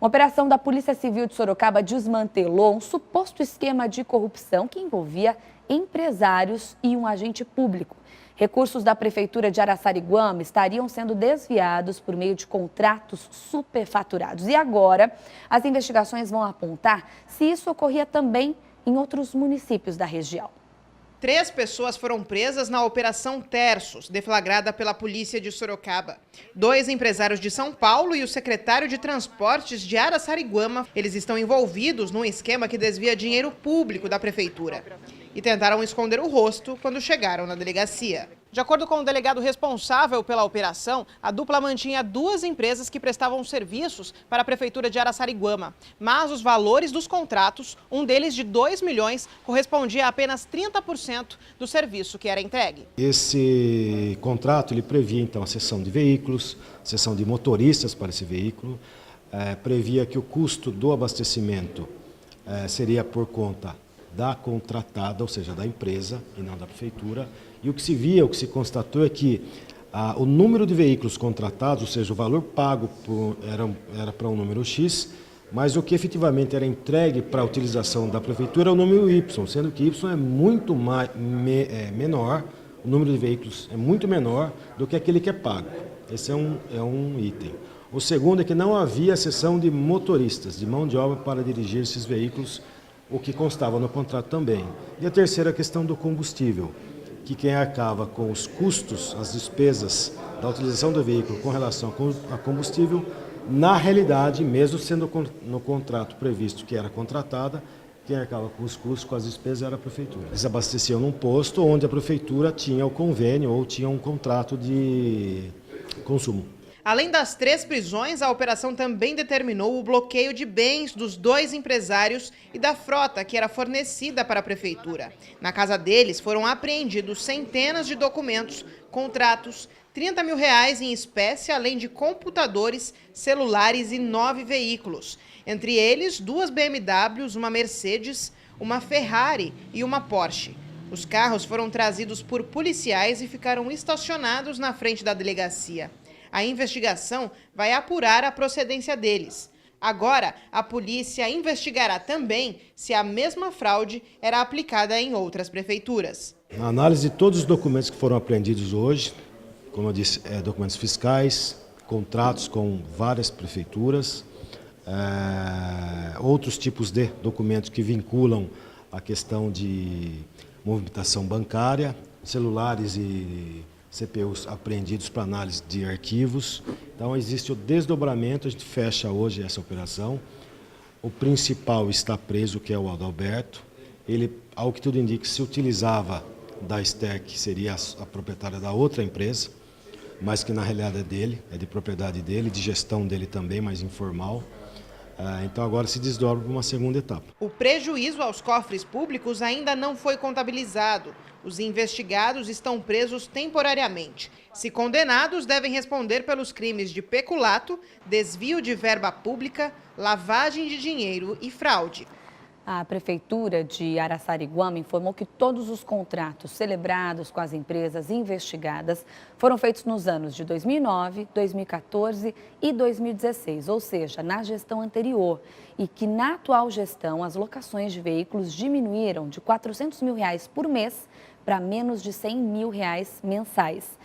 Uma operação da Polícia Civil de Sorocaba desmantelou um suposto esquema de corrupção que envolvia empresários e um agente público. Recursos da Prefeitura de Araçariguama estariam sendo desviados por meio de contratos superfaturados. E agora, as investigações vão apontar se isso ocorria também em outros municípios da região. 3 pessoas foram presas na Operação Terços, deflagrada pela Polícia de Sorocaba. 2 empresários de São Paulo e o secretário de Transportes de Araçariguama. Eles estão envolvidos num esquema que desvia dinheiro público da Prefeitura. E tentaram esconder o rosto quando chegaram na delegacia. De acordo com o delegado responsável pela operação, a dupla mantinha 2 empresas que prestavam serviços para a Prefeitura de Araçariguama. Mas os valores dos contratos, um deles de 2 milhões, correspondia a apenas 30% do serviço que era entregue. Esse contrato ele previa então a cessão de veículos, cessão de motoristas para esse veículo, previa que o custo do abastecimento seria por conta da contratada, ou seja, da empresa e não da Prefeitura. E o que se via, o que se constatou é que o número de veículos contratados, ou seja, o valor pago era para um número X, mas o que efetivamente era entregue para a utilização da Prefeitura é o número Y, sendo que Y é muito menor, o número de veículos é muito menor do que aquele que é pago. Esse é um item. O segundo é que não havia cessão de motoristas, de mão de obra para dirigir esses veículos, o que constava no contrato também. E a terceira questão do combustível, que quem arcava com os custos, as despesas da utilização do veículo com relação a combustível, na realidade, mesmo sendo no contrato previsto que era contratada, quem arcava com os custos, com as despesas era a Prefeitura. Eles abasteciam num posto onde a Prefeitura tinha o convênio ou tinha um contrato de consumo. Além das 3 prisões, a operação também determinou o bloqueio de bens dos 2 empresários e da frota que era fornecida para a Prefeitura. Na casa deles foram apreendidos centenas de documentos, contratos, R$30 mil em espécie, além de computadores, celulares e 9 veículos. Entre eles, 2 BMWs, uma Mercedes, uma Ferrari e uma Porsche. Os carros foram trazidos por policiais e ficaram estacionados na frente da delegacia. A investigação vai apurar a procedência deles. Agora, a polícia investigará também se a mesma fraude era aplicada em outras prefeituras. A análise de todos os documentos que foram apreendidos hoje, como eu disse, documentos fiscais, contratos com várias prefeituras, outros tipos de documentos que vinculam a questão de movimentação bancária, celulares e CPUs apreendidos para análise de arquivos. Então existe o desdobramento, a gente fecha hoje essa operação. O principal está preso, que é o Adalberto. Ele, ao que tudo indica, se utilizava da Esther, que seria a proprietária da outra empresa, mas que na realidade é dele, é de propriedade dele, de gestão dele também, mas informal. Então agora se desdobra para uma segunda etapa. O prejuízo aos cofres públicos ainda não foi contabilizado. Os investigados estão presos temporariamente. Se condenados, devem responder pelos crimes de peculato, desvio de verba pública, lavagem de dinheiro e fraude. A Prefeitura de Araçariguama informou que todos os contratos celebrados com as empresas investigadas foram feitos nos anos de 2009, 2014 e 2016, ou seja, na gestão anterior, e que na atual gestão as locações de veículos diminuíram de R$400 mil por mês para menos de R$100 mil mensais.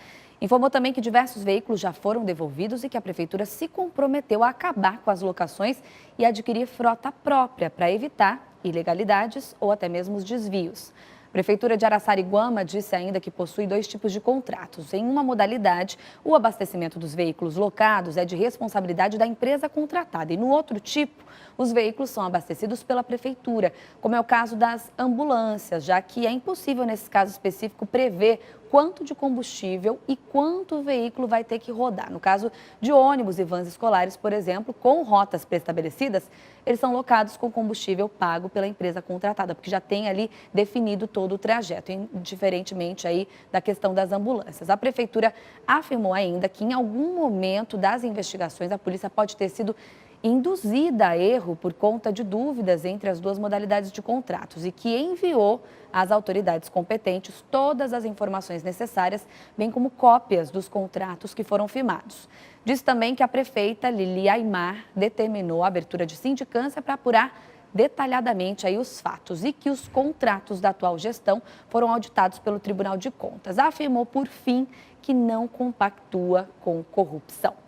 Informou também que diversos veículos já foram devolvidos e que a Prefeitura se comprometeu a acabar com as locações e adquirir frota própria para evitar ilegalidades ou até mesmo os desvios. A Prefeitura de Araçariguama disse ainda que possui 2 tipos de contratos. Em uma modalidade, o abastecimento dos veículos locados é de responsabilidade da empresa contratada e no outro tipo, os veículos são abastecidos pela Prefeitura, como é o caso das ambulâncias, já que é impossível, nesse caso específico, prever quanto de combustível e quanto o veículo vai ter que rodar. No caso de ônibus e vans escolares, por exemplo, com rotas pré-estabelecidas, eles são locados com combustível pago pela empresa contratada, porque já tem ali definido todo o trajeto, diferentemente aí da questão das ambulâncias. A Prefeitura afirmou ainda que em algum momento das investigações a polícia pode ter sido induzida a erro por conta de dúvidas entre as duas modalidades de contratos e que enviou às autoridades competentes todas as informações necessárias, bem como cópias dos contratos que foram firmados. Diz também que a prefeita Lili Aimar determinou a abertura de sindicância para apurar detalhadamente aí os fatos e que os contratos da atual gestão foram auditados pelo Tribunal de Contas. Afirmou, por fim, que não compactua com corrupção.